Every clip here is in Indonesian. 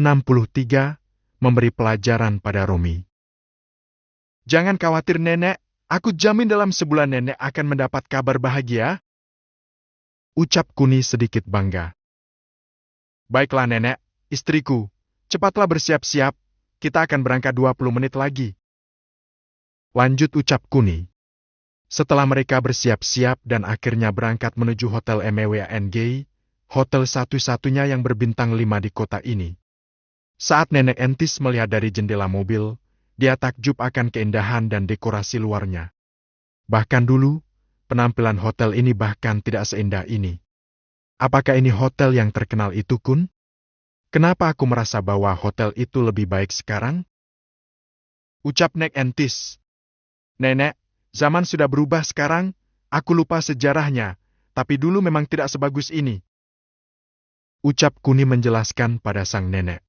63, memberi pelajaran pada Romi. Jangan khawatir nenek, aku jamin dalam sebulan nenek akan mendapat kabar bahagia. Ucap Kuni sedikit bangga. Baiklah nenek, istriku, cepatlah bersiap-siap, kita akan berangkat 20 menit lagi. Lanjut ucap Kuni. Setelah mereka bersiap-siap dan akhirnya berangkat menuju Hotel Mewang, hotel satu-satunya yang berbintang 5 di kota ini. Saat nenek Entis melihat dari jendela mobil, dia takjub akan keindahan dan dekorasi luarnya. Bahkan dulu, penampilan hotel ini bahkan tidak seindah ini. Apakah ini hotel yang terkenal itu, Kun? Kenapa aku merasa bahwa hotel itu lebih baik sekarang? Ucap Nek Entis. Nenek, zaman sudah berubah sekarang, aku lupa sejarahnya, tapi dulu memang tidak sebagus ini. Ucap Kuni menjelaskan pada sang nenek.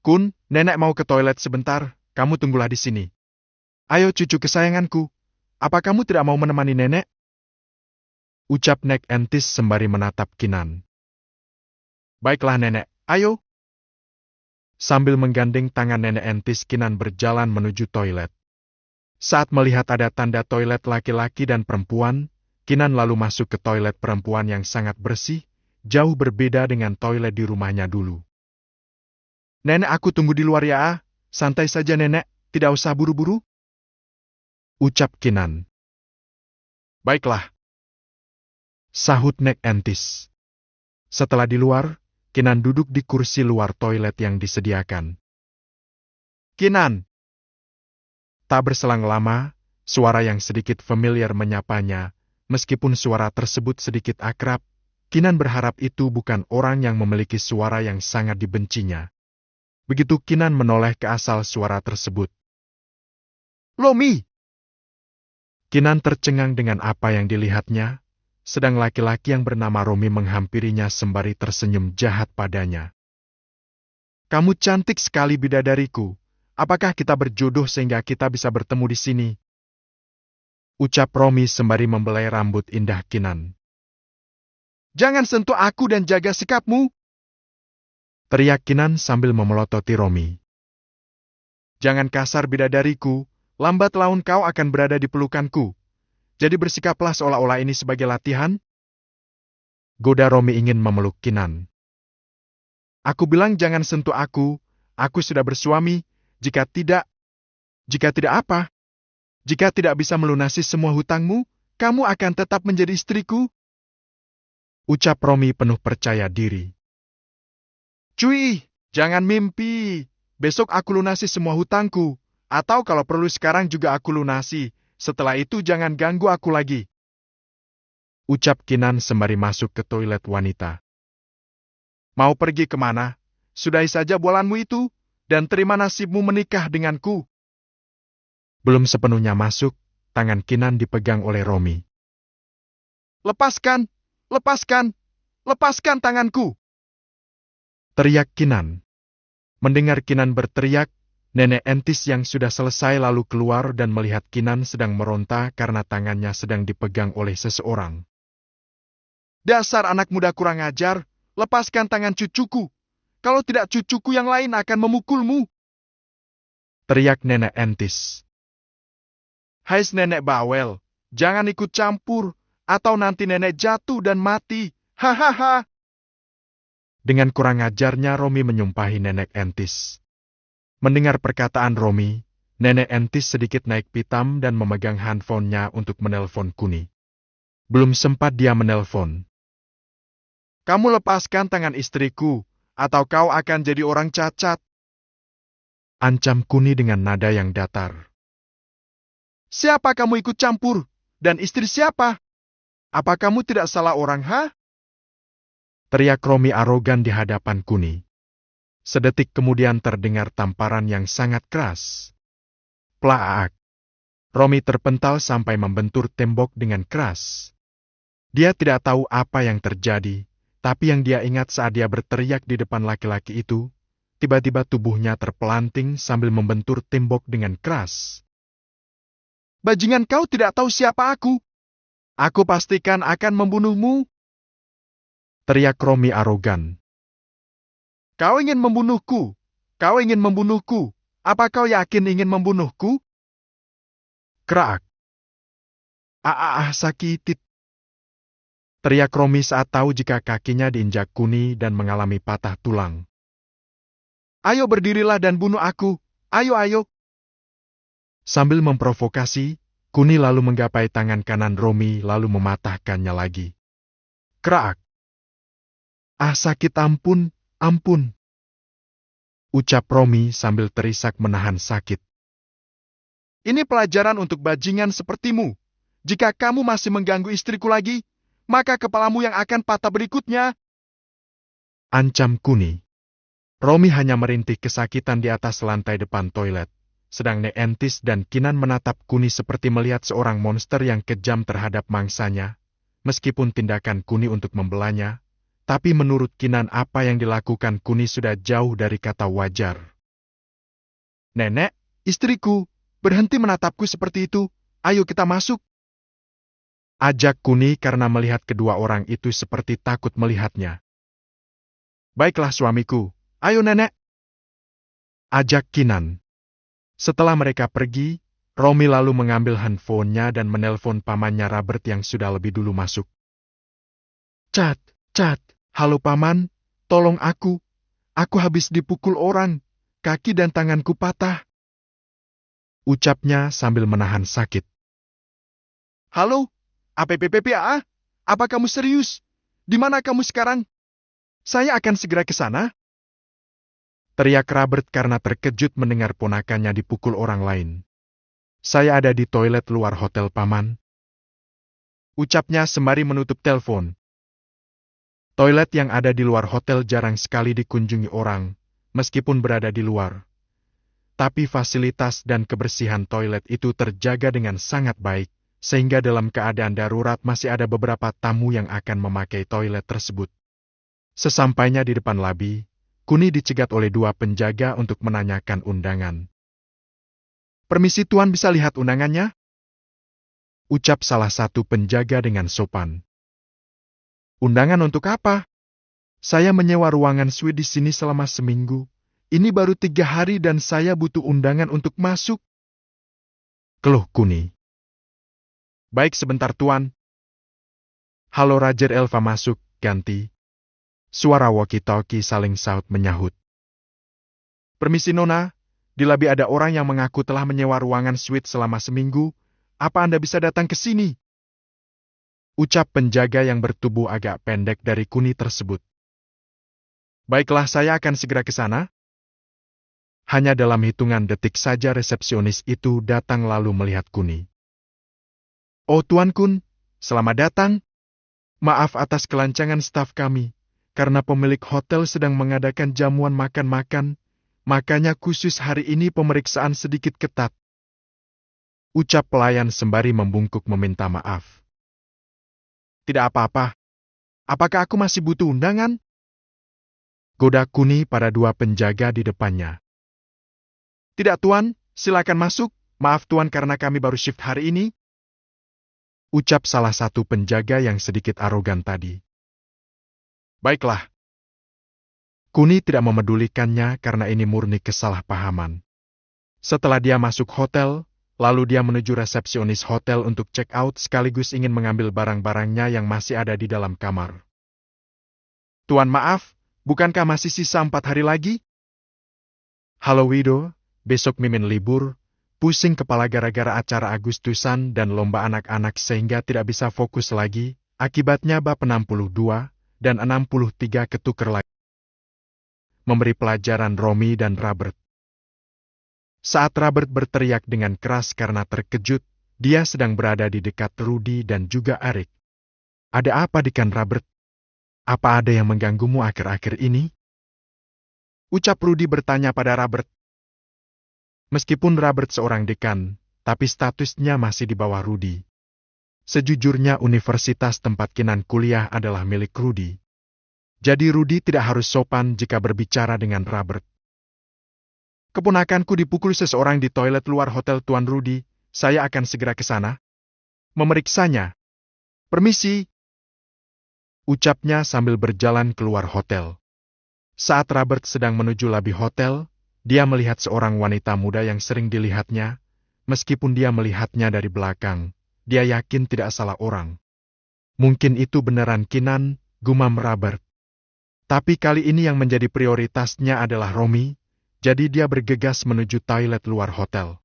Kun, nenek mau ke toilet sebentar, kamu tunggulah di sini. Ayo cucu kesayanganku, apa kamu tidak mau menemani nenek? Ucap Nek Entis sembari menatap Kinan. Baiklah nenek, ayo. Sambil menggandeng tangan nenek Entis, Kinan berjalan menuju toilet. Saat melihat ada tanda toilet laki-laki dan perempuan, Kinan lalu masuk ke toilet perempuan yang sangat bersih, jauh berbeda dengan toilet di rumahnya dulu. Nenek, aku tunggu di luar ya. Santai saja nenek, tidak usah buru-buru. Ucap Kinan. Baiklah. Sahut Nek Entis. Setelah di luar, Kinan duduk di kursi luar toilet yang disediakan. Kinan. Tak berselang lama, suara yang sedikit familiar menyapanya, meskipun suara tersebut sedikit akrab, Kinan berharap itu bukan orang yang memiliki suara yang sangat dibencinya. Begitu Kinan menoleh ke asal suara tersebut. Romi! Kinan tercengang dengan apa yang dilihatnya, sedang laki-laki yang bernama Romi menghampirinya sembari tersenyum jahat padanya. Kamu cantik sekali bidadariku, apakah kita berjodoh sehingga kita bisa bertemu di sini? Ucap Romi sembari membelai rambut indah Kinan. Jangan sentuh aku dan jaga sikapmu! Teriak Kinan sambil memelototi Romi. Jangan kasar bidadariku, lambat laun kau akan berada di pelukanku. Jadi bersikaplah seolah-olah ini sebagai latihan. Goda Romi ingin memeluk Kinan. Aku bilang jangan sentuh aku sudah bersuami, jika tidak apa? Jika tidak bisa melunasi semua hutangmu, kamu akan tetap menjadi istriku. Ucap Romi penuh percaya diri. Cuy, jangan mimpi. Besok aku lunasi semua hutangku. Atau kalau perlu sekarang juga aku lunasi. Setelah itu jangan ganggu aku lagi. Ucap Kinan sembari masuk ke toilet wanita. Mau pergi kemana? Sudahi saja bualanmu itu, dan terima nasibmu menikah denganku. Belum sepenuhnya masuk, tangan Kinan dipegang oleh Romi. Lepaskan! Lepaskan! Lepaskan tanganku! Teriak Kinan. Mendengar Kinan berteriak, nenek Entis yang sudah selesai lalu keluar dan melihat Kinan sedang meronta karena tangannya sedang dipegang oleh seseorang. Dasar anak muda kurang ajar, lepaskan tangan cucuku. Kalau tidak cucuku yang lain akan memukulmu. Teriak nenek Entis. Hai nenek bawel, jangan ikut campur, atau nanti nenek jatuh dan mati. Hahaha. Dengan kurang ajarnya Romi menyumpahi nenek Entis. Mendengar perkataan Romi, nenek Entis sedikit naik pitam dan memegang handphonenya untuk menelpon Kuni. Belum sempat dia menelpon. Kamu lepaskan tangan istriku, atau kau akan jadi orang cacat. Ancam Kuni dengan nada yang datar. Siapa kamu ikut campur? Dan istri siapa? Apa kamu tidak salah orang, ha? Teriak Romi arogan di hadapan Kuni. Sedetik kemudian terdengar tamparan yang sangat keras. Plaak. Romi terpental sampai membentur tembok dengan keras. Dia tidak tahu apa yang terjadi, tapi yang dia ingat saat dia berteriak di depan laki-laki itu, tiba-tiba tubuhnya terpelanting sambil membentur tembok dengan keras. Bajingan, kau tidak tahu siapa aku. Aku pastikan akan membunuhmu. Teriak Romi arogan. Kau ingin membunuhku? Kau ingin membunuhku? Apa kau yakin ingin membunuhku? Kerak. Sakit. Teriak Romi saat tahu jika kakinya diinjak Kuni dan mengalami patah tulang. Ayo berdirilah dan bunuh aku. Ayo, ayo. Sambil memprovokasi, Kuni lalu menggapai tangan kanan Romi lalu mematahkannya lagi. Kerak. Sakit, ampun, ampun. Ucap Romi sambil terisak menahan sakit. Ini pelajaran untuk bajingan sepertimu. Jika kamu masih mengganggu istriku lagi, maka kepalamu yang akan patah berikutnya. Ancam Kuni. Romi hanya merintih kesakitan di atas lantai depan toilet, sedang Neentis dan Kinan menatap Kuni seperti melihat seorang monster yang kejam terhadap mangsanya. Meskipun tindakan Kuni untuk membelanya, tapi menurut Kinan apa yang dilakukan Kuni sudah jauh dari kata wajar. Nenek, istriku, berhenti menatapku seperti itu. Ayo kita masuk. Ajak Kuni karena melihat kedua orang itu seperti takut melihatnya. Baiklah suamiku, ayo nenek. Ajak Kinan. Setelah mereka pergi, Romi lalu mengambil handphonenya dan menelpon pamannya Robert yang sudah lebih dulu masuk. Cat, halo paman, tolong aku. Aku habis dipukul orang, kaki dan tanganku patah. Ucapnya sambil menahan sakit. Halo? APPPPA, apa kamu serius? Di mana kamu sekarang? Saya akan segera ke sana. Teriak Robert karena terkejut mendengar ponakannya dipukul orang lain. Saya ada di toilet luar hotel paman. Ucapnya sembari menutup telepon. Toilet yang ada di luar hotel jarang sekali dikunjungi orang, meskipun berada di luar. Tapi fasilitas dan kebersihan toilet itu terjaga dengan sangat baik. Sehingga dalam keadaan darurat masih ada beberapa tamu yang akan memakai toilet tersebut. Sesampainya di depan labi, Kuni dicegat oleh dua penjaga untuk menanyakan undangan. Permisi tuan, bisa lihat undangannya? Ucap salah satu penjaga dengan sopan. Undangan untuk apa? Saya menyewa ruangan suite di sini selama seminggu. Ini baru 3 hari dan saya butuh undangan untuk masuk. Keluh Kuni. Baik sebentar tuan. Halo Raja Elva masuk, ganti. Suara walkie-talkie saling saut menyahut. Permisi Nona, di lobi ada orang yang mengaku telah menyewa ruangan suite selama seminggu. Apa Anda bisa datang ke sini? Ucap penjaga yang bertubuh agak pendek dari Kuni tersebut. Baiklah, saya akan segera ke sana. Hanya dalam hitungan detik saja resepsionis itu datang lalu melihat Kuni. Oh Tuan Kun, selamat datang. Maaf atas kelancangan staf kami, karena pemilik hotel sedang mengadakan jamuan makan-makan, makanya khusus hari ini pemeriksaan sedikit ketat. Ucap pelayan sembari membungkuk meminta maaf. Tidak apa-apa. Apakah aku masih butuh undangan? Goda Kuni pada dua penjaga di depannya. Tidak Tuan, silakan masuk. Maaf Tuan karena kami baru shift hari ini. Ucap salah satu penjaga yang sedikit arogan tadi. Baiklah. Kuni tidak memedulikannya karena ini murni kesalahpahaman. Setelah dia masuk hotel, lalu dia menuju resepsionis hotel untuk check out sekaligus ingin mengambil barang-barangnya yang masih ada di dalam kamar. Tuan maaf, bukankah masih sisa 4 hari lagi? Halo Wido, besok Mimin libur. Pusing kepala gara-gara acara Agustusan dan lomba anak-anak sehingga tidak bisa fokus lagi, akibatnya bab 62 dan 63 ketuker lagi. Memberi pelajaran Romi dan Robert. Saat Robert berteriak dengan keras karena terkejut, dia sedang berada di dekat Rudy dan juga Eric. Ada apa Dekan Robert? Apa ada yang mengganggumu akhir-akhir ini? Ucap Rudy bertanya pada Robert. Meskipun Robert seorang dekan, tapi statusnya masih di bawah Rudy. Sejujurnya universitas tempat Kinan kuliah adalah milik Rudy. Jadi Rudy tidak harus sopan jika berbicara dengan Robert. Keponakanku dipukul seseorang di toilet luar hotel Tuan Rudy, saya akan segera ke sana. Memeriksanya. Permisi. Ucapnya sambil berjalan keluar hotel. Saat Robert sedang menuju lobi hotel, dia melihat seorang wanita muda yang sering dilihatnya. Meskipun dia melihatnya dari belakang, dia yakin tidak salah orang. Mungkin itu beneran Kinan, gumam Robert. Tapi kali ini yang menjadi prioritasnya adalah Romy, jadi dia bergegas menuju toilet luar hotel.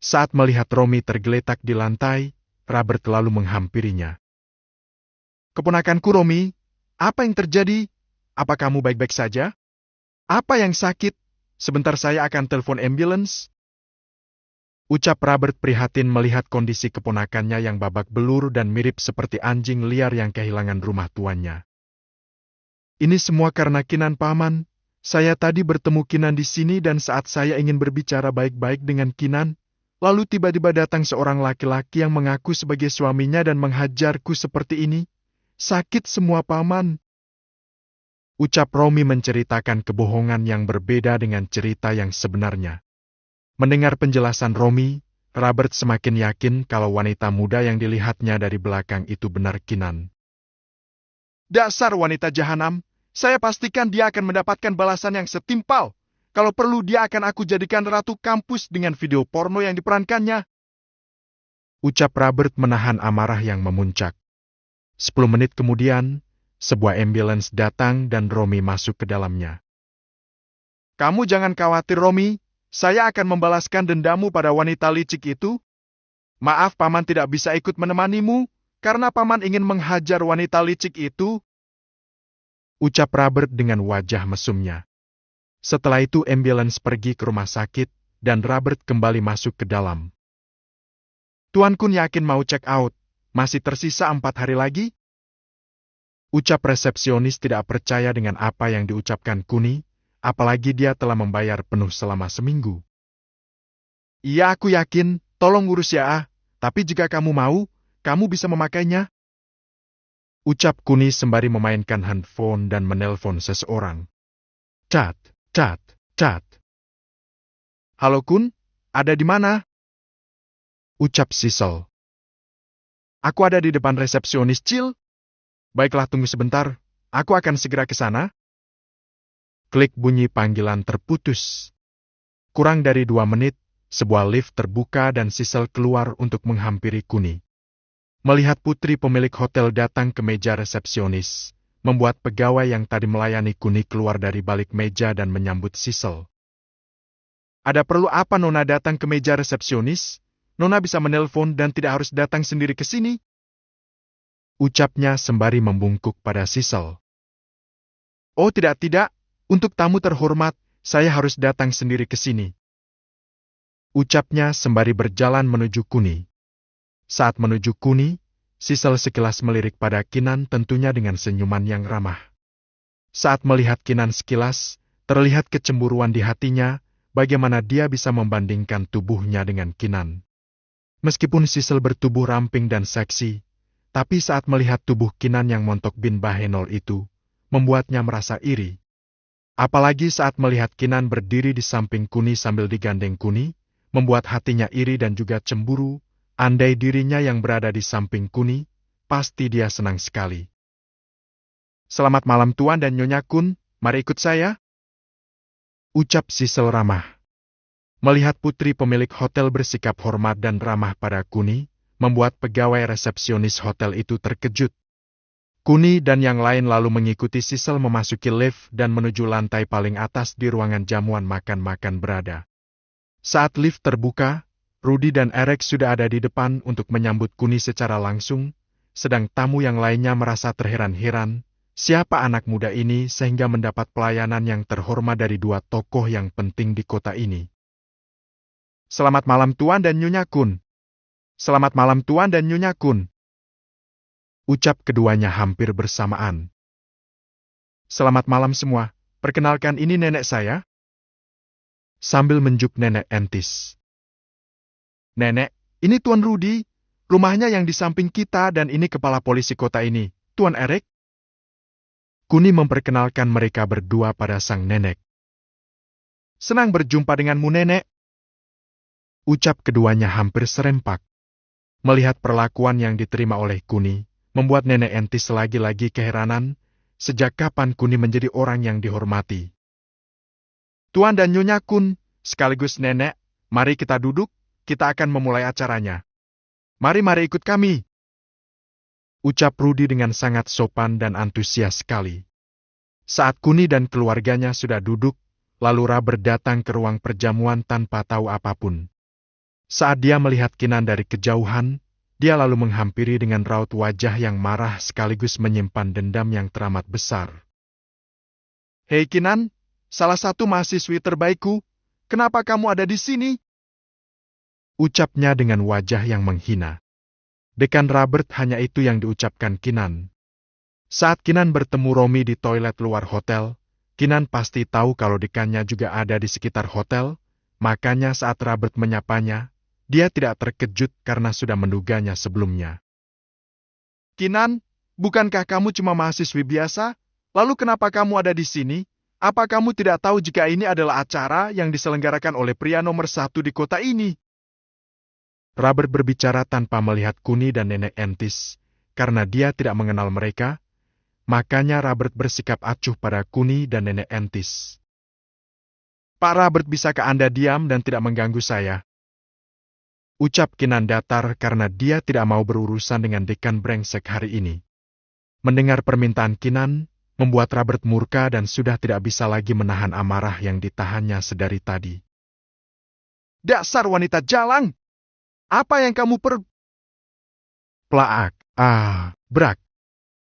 Saat melihat Romy tergeletak di lantai, Robert lalu menghampirinya. "Keponakanku Romy, apa yang terjadi? Apa kamu baik-baik saja? Apa yang sakit? Sebentar saya akan telepon ambulans." Ucap Robert prihatin melihat kondisi keponakannya yang babak belur dan mirip seperti anjing liar yang kehilangan rumah tuannya. "Ini semua karena Kinan, Paman. Saya tadi bertemu Kinan di sini dan saat saya ingin berbicara baik-baik dengan Kinan, lalu tiba-tiba datang seorang laki-laki yang mengaku sebagai suaminya dan menghajarku seperti ini. Sakit semua, Paman." Ucap Romy menceritakan kebohongan yang berbeda dengan cerita yang sebenarnya. Mendengar penjelasan Romy, Robert semakin yakin kalau wanita muda yang dilihatnya dari belakang itu benar Kinan. "Dasar wanita jahanam, saya pastikan dia akan mendapatkan balasan yang setimpal. Kalau perlu dia akan aku jadikan ratu kampus dengan video porno yang diperankannya." Ucap Robert menahan amarah yang memuncak. 10 menit kemudian, sebuah ambulans datang dan Romy masuk ke dalamnya. "Kamu jangan khawatir Romy, saya akan membalaskan dendamu pada wanita licik itu. Maaf Paman tidak bisa ikut menemanimu, karena Paman ingin menghajar wanita licik itu." Ucap Robert dengan wajah mesumnya. Setelah itu ambulans pergi ke rumah sakit, dan Robert kembali masuk ke dalam. "Tuan Kun yakin mau check out? Masih tersisa 4 hari lagi?" Ucap resepsionis tidak percaya dengan apa yang diucapkan Kuni, apalagi dia telah membayar penuh selama seminggu. "Iya aku yakin, tolong urus ya tapi jika kamu mau, kamu bisa memakainya." Ucap Kuni sembari memainkan handphone dan menelpon seseorang. Cat, cat, cat. "Halo Kun, ada di mana?" Ucap Sisel. "Aku ada di depan resepsionis Cil." "Baiklah tunggu sebentar, aku akan segera ke sana." Klik bunyi panggilan terputus. Kurang dari 2 menit, sebuah lift terbuka dan Sisel keluar untuk menghampiri Kuni. Melihat putri pemilik hotel datang ke meja resepsionis, membuat pegawai yang tadi melayani Kuni keluar dari balik meja dan menyambut Sisel. "Ada perlu apa Nona datang ke meja resepsionis? Nona bisa menelpon dan tidak harus datang sendiri ke sini." Ucapnya sembari membungkuk pada Sisel. "Oh tidak, untuk tamu terhormat, saya harus datang sendiri ke sini." Ucapnya sembari berjalan menuju Kuni. Saat menuju Kuni, Sisel sekilas melirik pada Kinan tentunya dengan senyuman yang ramah. Saat melihat Kinan sekilas, terlihat kecemburuan di hatinya, bagaimana dia bisa membandingkan tubuhnya dengan Kinan. Meskipun Sisel bertubuh ramping dan seksi, tapi saat melihat tubuh Kinan yang montok bin Bahenol itu, membuatnya merasa iri. Apalagi saat melihat Kinan berdiri di samping Kuni sambil digandeng Kuni, membuat hatinya iri dan juga cemburu. Andai dirinya yang berada di samping Kuni, pasti dia senang sekali. "Selamat malam Tuan dan Nyonya Kun, mari ikut saya." Ucap Sisel ramah. Melihat putri pemilik hotel bersikap hormat dan ramah pada Kuni, membuat pegawai resepsionis hotel itu terkejut. Kuni dan yang lain lalu mengikuti Sisel memasuki lift dan menuju lantai paling atas di ruangan jamuan makan-makan berada. Saat lift terbuka, Rudy dan Eric sudah ada di depan untuk menyambut Kuni secara langsung, sedang tamu yang lainnya merasa terheran-heran, siapa anak muda ini sehingga mendapat pelayanan yang terhormat dari 2 tokoh yang penting di kota ini. "Selamat malam Tuan dan Nyonya Kun." "Selamat malam Tuan dan Nyonya Kun." Ucap keduanya hampir bersamaan. "Selamat malam semua, perkenalkan ini nenek saya." Sambil menjuk nenek entis. "Nenek, ini Tuan Rudy, rumahnya yang di samping kita dan ini kepala polisi kota ini, Tuan Eric." Kuni memperkenalkan mereka berdua pada sang nenek. "Senang berjumpa denganmu nenek." Ucap keduanya hampir serempak. Melihat perlakuan yang diterima oleh Kuni, membuat nenek entis lagi-lagi keheranan, sejak kapan Kuni menjadi orang yang dihormati? Tuan dan Nyonya Kun, sekaligus nenek, mari kita duduk, kita akan memulai acaranya. Mari ikut kami. Ucap Rudi dengan sangat sopan dan antusias sekali. Saat Kuni dan keluarganya sudah duduk, lalu Robert datang ke ruang perjamuan tanpa tahu apapun. Saat dia melihat Kinan dari kejauhan, dia lalu menghampiri dengan raut wajah yang marah sekaligus menyimpan dendam yang teramat besar. Hei Kinan, salah satu mahasiswi terbaikku, kenapa kamu ada di sini? Ucapnya dengan wajah yang menghina. Dekan Robert hanya itu yang diucapkan Kinan. Saat Kinan bertemu Romi di toilet luar hotel, Kinan pasti tahu kalau dekannya juga ada di sekitar hotel, makanya saat Robert menyapanya, dia tidak terkejut karena sudah menduganya sebelumnya. Kinan, bukankah kamu cuma mahasiswi biasa? Lalu kenapa kamu ada di sini? Apa kamu tidak tahu jika ini adalah acara yang diselenggarakan oleh pria nomor 1 di kota ini? Robert berbicara tanpa melihat Kuni dan Nenek Entis, karena dia tidak mengenal mereka, makanya Robert bersikap acuh pada Kuni dan Nenek Entis. Pak Robert, bisakah Anda diam dan tidak mengganggu saya? Ucap Kinan datar karena dia tidak mau berurusan dengan dekan brengsek hari ini. Mendengar permintaan Kinan, membuat Robert murka dan sudah tidak bisa lagi menahan amarah yang ditahannya sedari tadi. Dasar wanita jalang! Apa yang kamu Plaak, brak.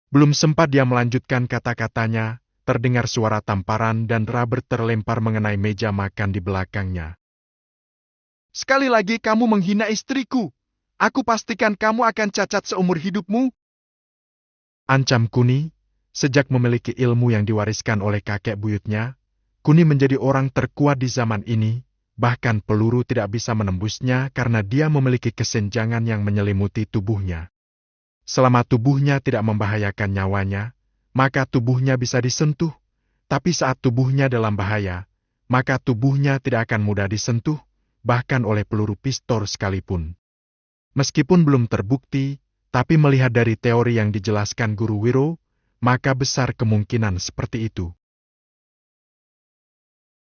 Belum sempat dia melanjutkan kata-katanya, terdengar suara tamparan dan Robert terlempar mengenai meja makan di belakangnya. Sekali lagi kamu menghina istriku. Aku pastikan kamu akan cacat seumur hidupmu. Ancam Kuni, sejak memiliki ilmu yang diwariskan oleh kakek buyutnya, Kuni menjadi orang terkuat di zaman ini, bahkan peluru tidak bisa menembusnya karena dia memiliki kesenjangan yang menyelimuti tubuhnya. Selama tubuhnya tidak membahayakan nyawanya, maka tubuhnya bisa disentuh, tapi saat tubuhnya dalam bahaya, maka tubuhnya tidak akan mudah disentuh, bahkan oleh peluru pistol sekalipun. Meskipun belum terbukti, tapi melihat dari teori yang dijelaskan Guru Wiro, maka besar kemungkinan seperti itu.